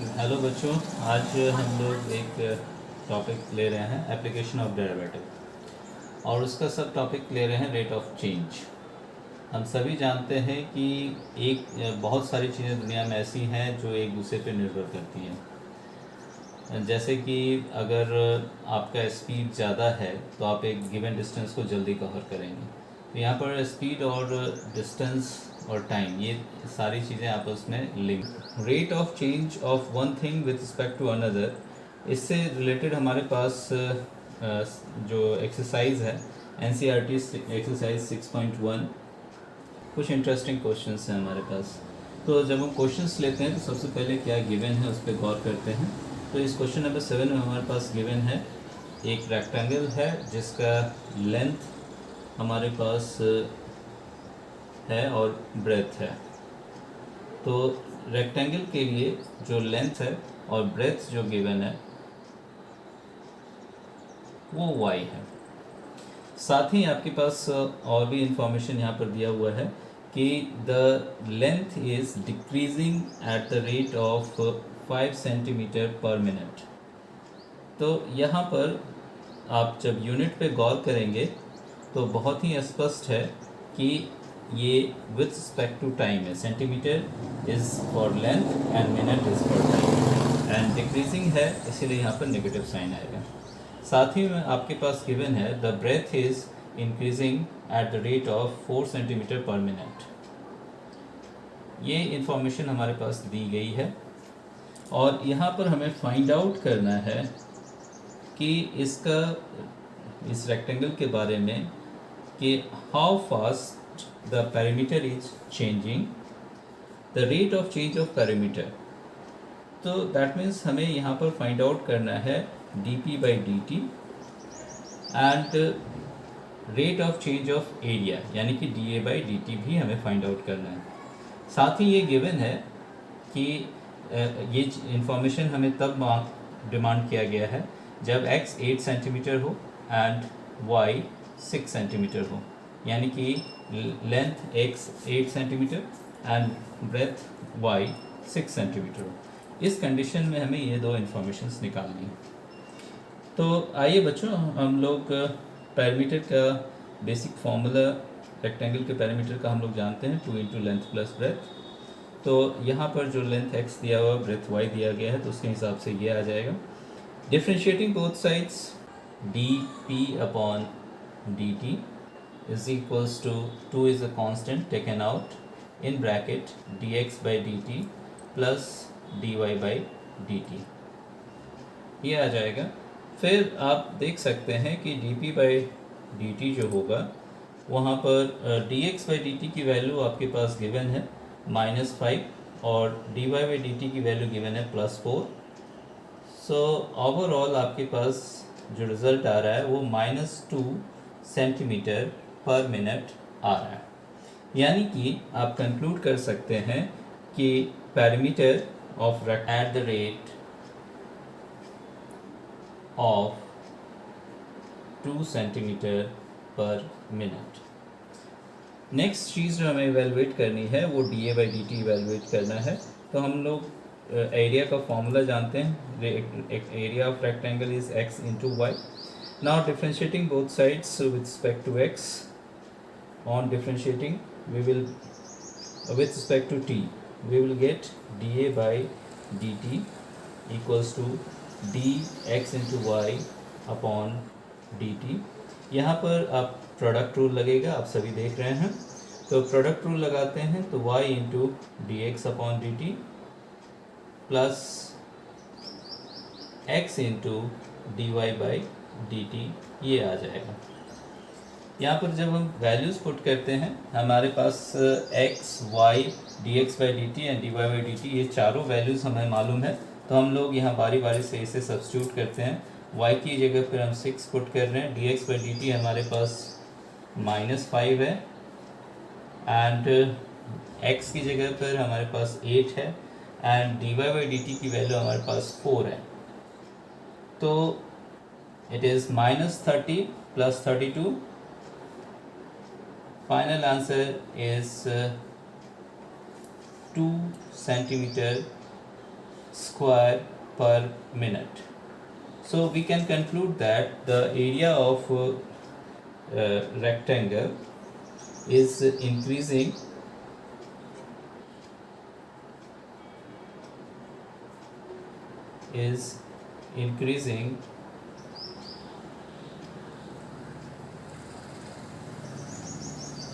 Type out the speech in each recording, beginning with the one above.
Hello बच्चों, आज हम लोग एक टॉपिक ले रहे हैं एप्लीकेशन ऑफ डेरिवेटिव और उसका सब टॉपिक ले रहे हैं रेट ऑफ चेंज। हम सभी जानते हैं कि एक बहुत सारी चीज़ें दुनिया में ऐसी हैं जो एक दूसरे पे निर्भर करती हैं। जैसे कि अगर आपका स्पीड ज़्यादा है तो आप एक गिवन डिस्टेंस को जल्दी कवर करेंगे। तो यहाँ पर स्पीड और डिस्टेंस और टाइम, ये सारी चीज़ें आपस में link. Rate of change of one thing with respect to another, इससे रिलेटेड हमारे पास जो एक्सरसाइज है एनसीईआरटी एक्सरसाइज 6.1, कुछ इंटरेस्टिंग क्वेश्चंस हैं हमारे पास। तो जब हम क्वेश्चंस लेते हैं तो सबसे पहले क्या गिवन है उस पर गौर करते हैं। तो इस क्वेश्चन नंबर 7 में हमारे पास गिवन है एक रेक्टेंगल है जिसका लेंथ हमारे पास है और ब्रेथ है। तो रेक्टेंगल के लिए जो लेंथ है और ब्रेथ जो गिवन है वो y है। साथ ही आपके पास और भी इंफॉर्मेशन यहाँ पर दिया हुआ है कि the length is decreasing eight the rate of 5 centimetre पर मिनट। तो यहाँ पर आप जब यूनिट पे गौर करेंगे तो बहुत ही स्पष्ट है कि ये विथ रिस्पेक्ट टू टाइम है। Centimetre is for length and minute is for time, and decreasing है इसीलिए यहाँ पर नेगेटिव साइन आएगा। साथ ही में आपके पास गिवन है the breadth is increasing at the rate of 4 centimetre पर मिनट। ये इंफॉर्मेशन हमारे पास दी गई है और यहाँ पर हमें फाइंड आउट करना है कि इस रेक्टेंगल के बारे में कि how fast the parameter is changing, the rate of change of parameter. तो दैट मीन्स हमें यहाँ पर फाइंड आउट करना है dp by dt and rate of change of area यानी कि dA by dt भी हमें फाइंड आउट करना है। साथ ही ये गिवन है कि ये इंफॉर्मेशन हमें तब डिमांड किया गया है जब x 8 सेंटीमीटर हो एंड y 6 सेंटीमीटर हो, यानी कि length x 8 centimetre and breadth y 6 centimetre हो। इस कंडीशन में हमें ये दो इंफॉर्मेशंस निकालनी है। तो आइए बच्चों, हम लोग पैरामीटर का बेसिक फार्मूला रेक्टेंगल के पैरामीटर का हम लोग जानते हैं 2 इंटू लेंथ प्लस ब्रेथ। तो यहाँ पर जो लेंथ x दिया हुआ ब्रेथ y दिया गया है तो उसके हिसाब से ये आ जाएगा। Differentiating both sides dp upon dt is equals to 2 is a constant taken out in bracket dx by dt plus dy by dt, ये आ जाएगा। फिर आप देख सकते हैं कि dp by dt जो होगा वहाँ पर dx by dt की वैल्यू आपके पास गिवन है -5 और dy by dt की वैल्यू गिवन है +4। सो ओवरऑल आपके पास जो रिज़ल्ट आ रहा है वो -2 सेंटीमीटर पर मिनट आ रहा है। यानी कि आप कंक्लूड कर सकते हैं कि parameter of at the rate of 2 centimetre पर मिनट। नेक्स्ट चीज़ जो हमें इवेलुएट करनी है वो dA by dt इवेलुएट करना है। तो हम लोग एरिया का फॉर्मूला जानते हैं, area of rectangle is x into y. Now differentiating both sides with respect to x, on differentiating we will with respect to t we will get dA by dt equals to dx into y upon dt। यहाँ पर आप product rule लगेगा, आप सभी देख रहे हैं। तो प्रोडक्ट रूल लगाते हैं तो y into d x upon d t plus x into d y by d t, ये आ जाएगा। यहाँ पर जब हम वैल्यूज़ पुट करते हैं हमारे पास x, y, dx by dt and dy by dt, ये चारों वैल्यूज़ हमें मालूम है। तो हम लोग यहाँ बारी बारी से इसे सब्स्टिट्यूट करते हैं। y की जगह पर हम 6 पुट कर रहे हैं, dx by dt हमारे पास -5 है एंड x की जगह पर हमारे पास 8 है एंड dy by dt की वैल्यू हमारे पास 4 है। तो it is -30 + 32। Final answer is 2 centimeter square per minute. So we can conclude that the area of rectangle is increasing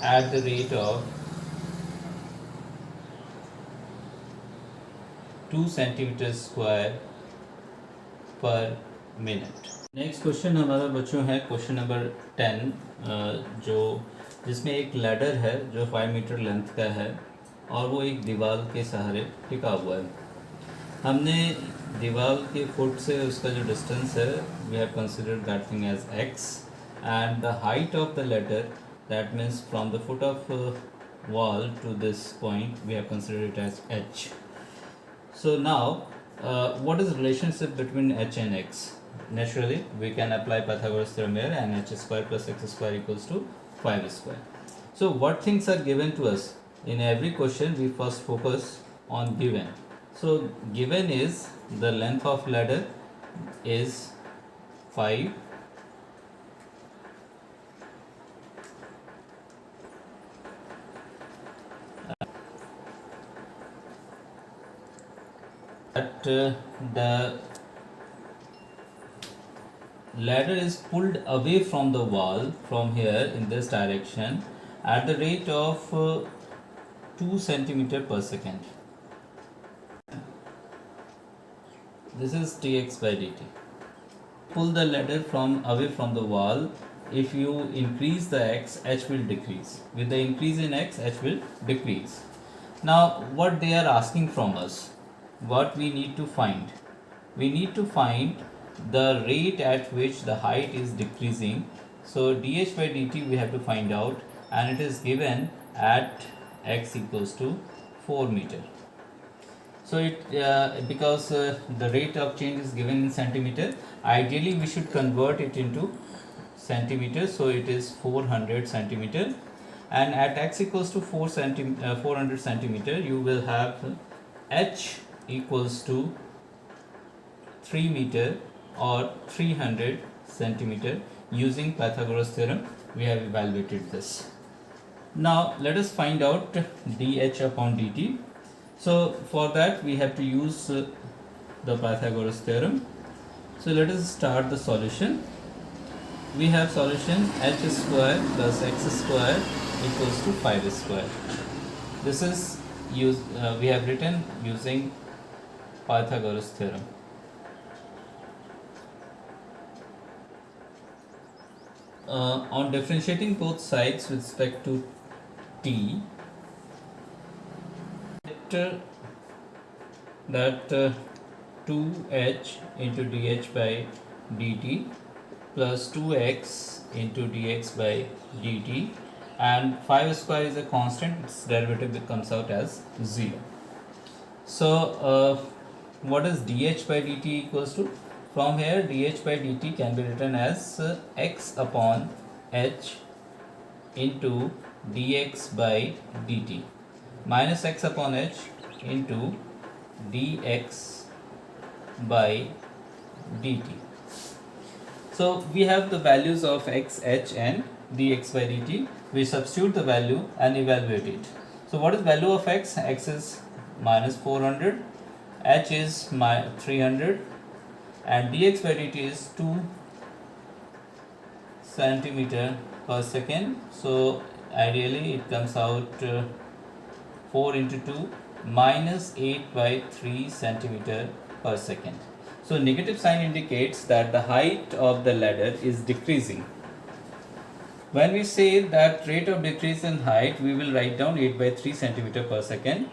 at the rate of 2 centimeter square per minute. Next question हमारा बच्चों है question number 10, जो जिसमें एक ladder है जो 5 metre length का है और वो एक दीवार के सहारे टिका हुआ है. हमने दीवार के फुट से उसका जो डिस्टेंस है we have considered that thing as x and the height of the ladder that means from the foot of wall to this point we have considered it as h. So now what is the relationship between h and x? Naturally we can apply Pythagoras theorem here, and h square plus x square equals to 5 square. So what things are given to us? In every question we first focus on given. So given is the length of ladder is 5, that the ladder is pulled away from the wall from here in this direction at the rate of 2 centimeter per second. This is dx by dt. Pull the ladder from away from the wall. If you increase the x, h will decrease. With the increase in x, h will decrease. Now what they are asking from us, what we need to find? We need to find the rate at which the height is decreasing. So dh by dt we have to find out, and it is given at x equals to 4 meter. So it because the rate of change is given in centimeter, ideally we should convert it into centimeter. So it is 400 centimeter, and at x equals to 400 centimeter you will have h equals to 3 meter or 300 centimeter. Using Pythagoras theorem we have evaluated this. Now let us find out dh upon dt. So for that we have to use the Pythagoras theorem. So let us start the solution. We have solution h square plus x square equals to 5 square. This is we have written using Pythagoras theorem. On differentiating both sides with respect to t, that 2h into dh by dt plus 2x into dx by dt, and 5 square is a constant, its derivative comes out as 0. So what is dh by dt equals to? From here dh by dt can be written as x upon h into dx by dt minus x upon h into dx by dt. So we have the values of x, h and dx by dt. We substitute the value and evaluate it. So what is value of x? X is minus 400, h is 300, and dx by dt is 2 centimeter per second. So ideally it comes out 4 into 2 minus 8 by 3 centimeter per second. So negative sign indicates that the height of the ladder is decreasing. When we say that rate of decrease in height, we will write down 8 by 3 centimeter per second.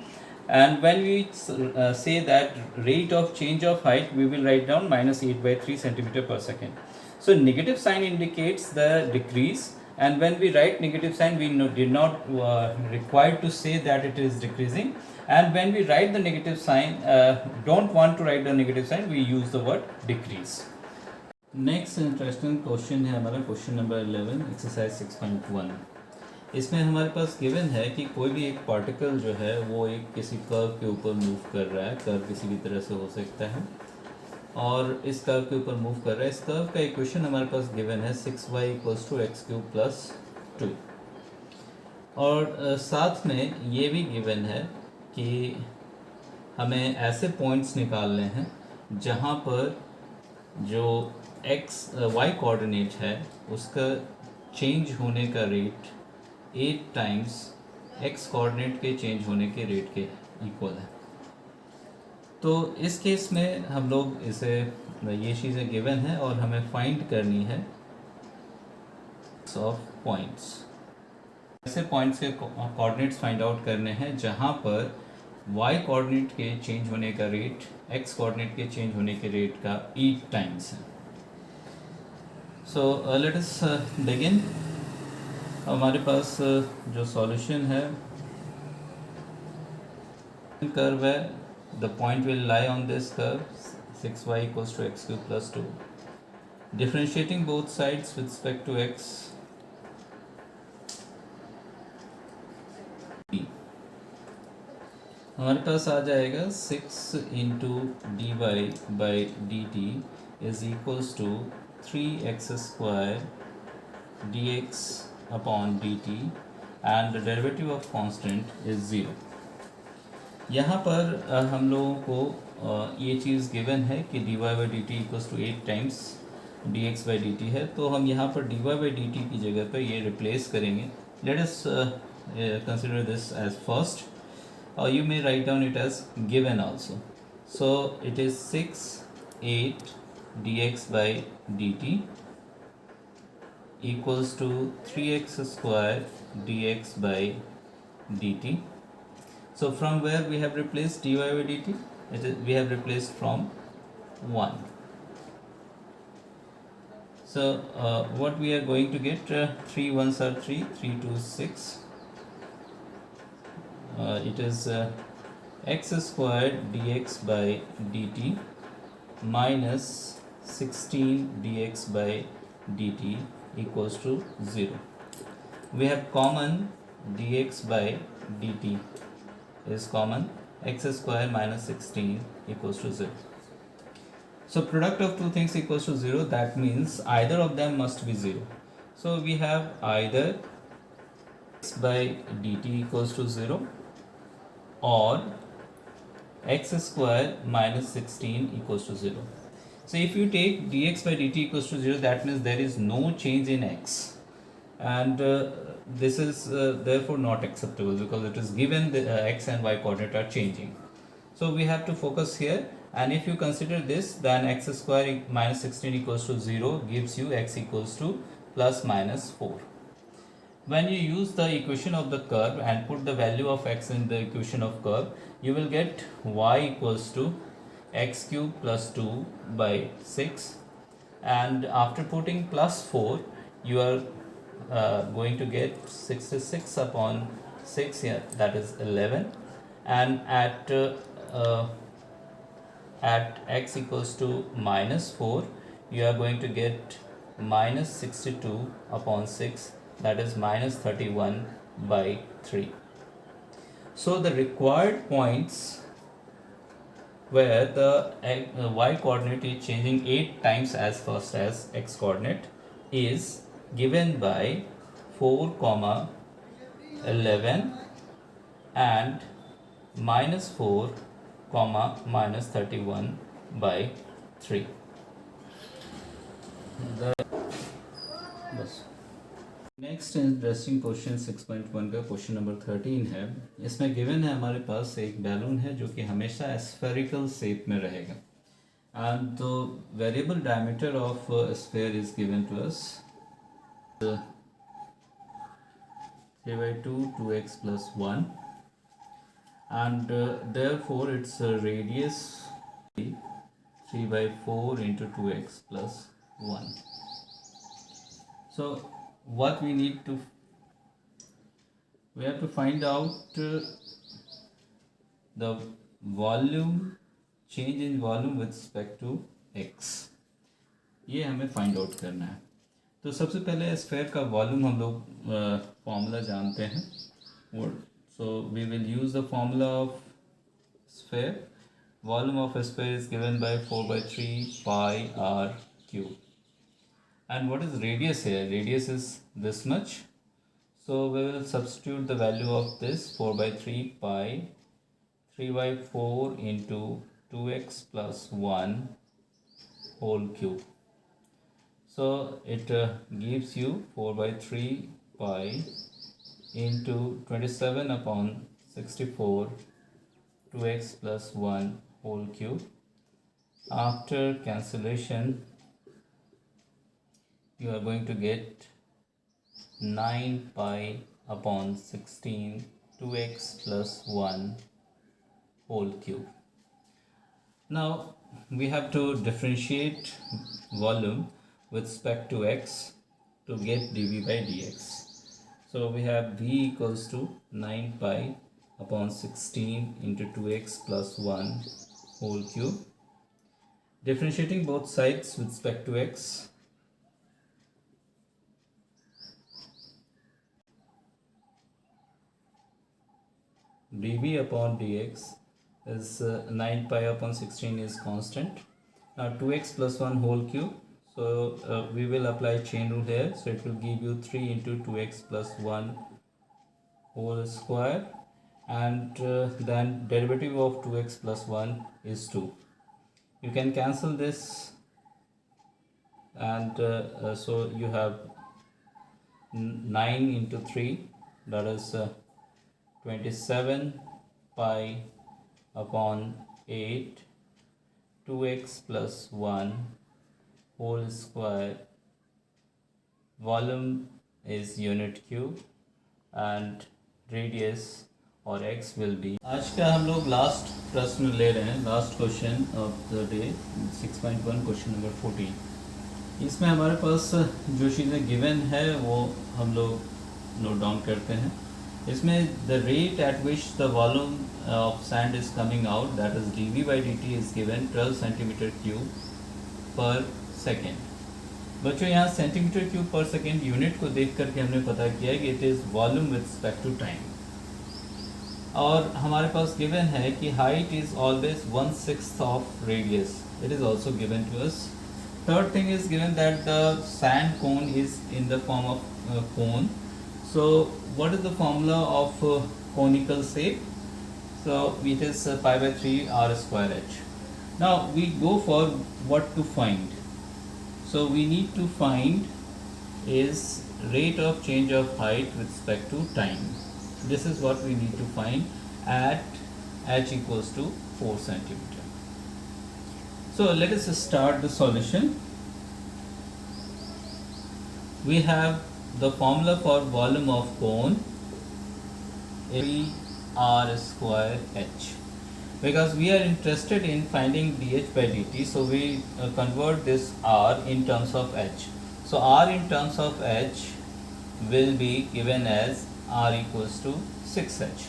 And when we say that rate of change of height, we will write down minus 8 by 3 centimeter per second. So negative sign indicates the decrease, and when we write negative sign we did not required to say that it is decreasing, and when we write the negative sign don't want to write the negative sign, we use the word decrease. Next interesting question है हमारा question number 11 exercise 6.1. इसमें हमारे पास given है कि कोई भी एक पार्टिकल जो है वो एक किसी कर्व के ऊपर मूव कर रहा है। कर्व किसी भी तरह से हो सकता है और इस कर्व के ऊपर मूव कर रहा है। इस कर्व का इक्वेशन हमारे पास गिवन है 6y equals to x cube plus 2। और साथ में ये भी गिवन है कि हमें ऐसे पॉइंट्स निकालने हैं जहाँ पर जो y कोऑर्डिनेट है उसका चेंज होने का रेट 8 टाइम्स x कोऑर्डिनेट के चेंज होने के रेट के इक्वल है। तो इस केस में हम लोग इसे ये चीज़ें गिवन है और हमें फाइंड करनी है ऑफ पॉइंट्स। ऐसे पॉइंट्स के कोऑर्डिनेट्स फाइंड आउट करने हैं जहाँ पर y कोऑर्डिनेट के चेंज होने का रेट x कोऑर्डिनेट के चेंज होने के रेट का 8 टाइम्स है। So let us begin. हमारे पास जो सॉल्यूशन है कर्व है, the point will lie on this curve 6y equals to x cube plus 2। Differentiating both sides with respect to x, हमारे पास आ जाएगा 6 into d y by d t is equals to 3x square d x upon d t and the derivative of constant is 0। यहाँ पर हम लोगों को ये चीज़ गिवन है कि d y by d t equals to 8 times d x by d t है। तो हम यहाँ पर d y by d t की जगह पर ये रिप्लेस करेंगे। Let us consider this as first, or you may write down it as given also. So it is 6 8 dx by dt equals to 3x square dx by dt. So from where we have replaced dy by dt? We have replaced from 1. So what we are going to get, 3 1s are 3, 3 2 6. It is x squared dx by dt minus 16 dx by dt equals to 0. We have common dx by dt is common, x square minus 16 equals to 0. So product of two things equals to 0, that means either of them must be 0. So we have either x by dt equals to 0 or x square minus 16 equals to 0. So if you take dx by dt equals to 0, that means there is no change in x, and this is therefore not acceptable because it is given the x and y coordinate are changing. So we have to focus here, and if you consider this, then x square minus 16 equals to 0 gives you x equals to plus minus 4. When you use the equation of the curve and put the value of x in the equation of curve, you will get y equals to x cube plus 2 by 6, and after putting plus 4 you are going to get 66 upon 6 here, that is 11, and at x equals to minus 4 you are going to get minus 62 upon 6, that is minus 31 by 3. So the required points where the y coordinate is changing 8 times as fast as x coordinate is given by 4, 11 and minus 4, minus 31 by 3. Next interesting question 6.1 का question number 13 है। इसमें given है हमारे पास एक balloon है जो कि हमेशा स्फेरिकल शेप में रहेगा, and the variable diameter of sphere is given to us 3/2 2x plus 1, and therefore its radius 3/4 into 2x plus 1. So what we have to find out the volume, change in volume with respect to x, ये हमें find out करना है। तो सबसे पहले sphere का volume हम लोग फॉर्मूला जानते हैं। So we will use the formula of sphere. Volume of a sphere is given by 4/3 pi r cube. And what is radius here? Radius is this much. So we will substitute the value of this 4/3 pi 3/4 into 2x plus 1 whole cube. So it gives you 4/3 pi into 27 upon 64 2x plus 1 whole cube. After cancellation you are going to get 9 pi upon 16 2x plus 1 whole cube. Now we have to differentiate volume with respect to x to get dv by dx. So we have v equals to 9 pi upon 16 into 2x plus 1 whole cube. Differentiating both sides with respect to x, dv upon dx is 9 pi upon 16 is constant. Now 2x plus 1 whole cube, so we will apply chain rule here, so it will give you 3 into 2x plus 1 whole square, and then derivative of 2x plus 1 is 2. You can cancel this, and so you have 9 into 3, that is 27 pi upon 8 2x plus 1 whole square. Volume is unit cube and radius और x will be. आज का हम लोग last प्रश्न ले रहे हैं, last question of the day 6.1 question number 14. इसमें हमारे पास जो चीज़ें गिवन है वो हम लोग नोट डाउन करते हैं. इसमें the rate at which the volume of sand is coming out, that is dv by dt is given 12 centimetre cube per second. बच्चों यहाँ centimetre cube per second unit को देख करके हमने पता किया कि it is volume with respect to time. और हमारे पास गिवन है कि height is always 1/6 of radius. It is also given to us. Third thing is given that the sand cone is in the form of cone. So what is the formula of conical shape? So it is pi by 3 r square h. Now we go for what to find. So we need to find is rate of change of height with respect to time. This is what we need to find at h equals to 4 centimeter. So let us start the solution. We have the formula for volume of cone, r square h. Because we are interested in finding dh by dt, so we convert this r in terms of h. So r in terms of h will be given as r equals to 6h.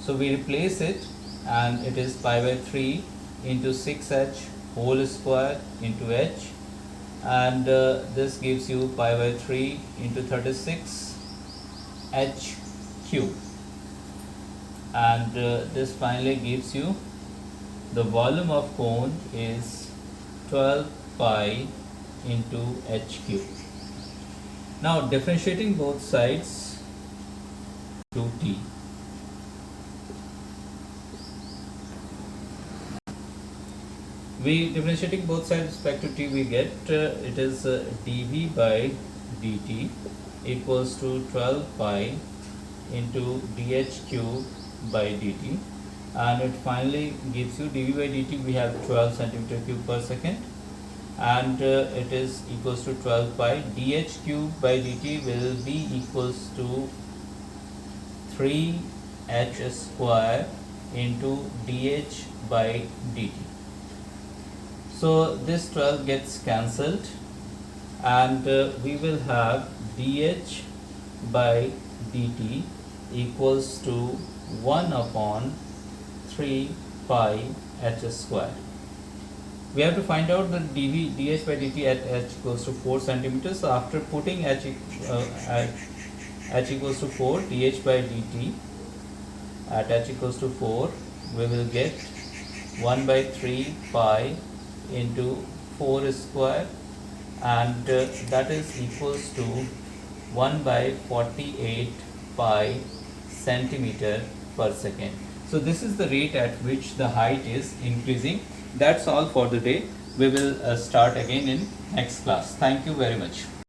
So we replace it, and it is pi by 3 into 6h whole square into h, and this gives you pi by 3 into 36 h cube, and this finally gives you the volume of cone is 12 pi into h cube. Now differentiating both sides to t. We differentiating both sides with respect to t, we get it is dv by dt equals to 12 pi into dh cube by dt, and it finally gives you dv by dt. We have 12 centimeter cube per second, and it is equals to 12 pi. dh cube by dt will be equals to 3h square into dh by dt. So this 12 gets cancelled, and we will have dh by dt equals to 1 upon 3 pi h square. We have to find out the dh by dt at h equals to 4 centimeters. So after putting h equals to 4, dh by dt at h equals to 4, we will get 1 by 3 pi into 4 square, and that is equals to 1 by 48 pi centimeter per second. So this is the rate at which the height is increasing. That's all for the day. We will start again in next class. Thank you very much.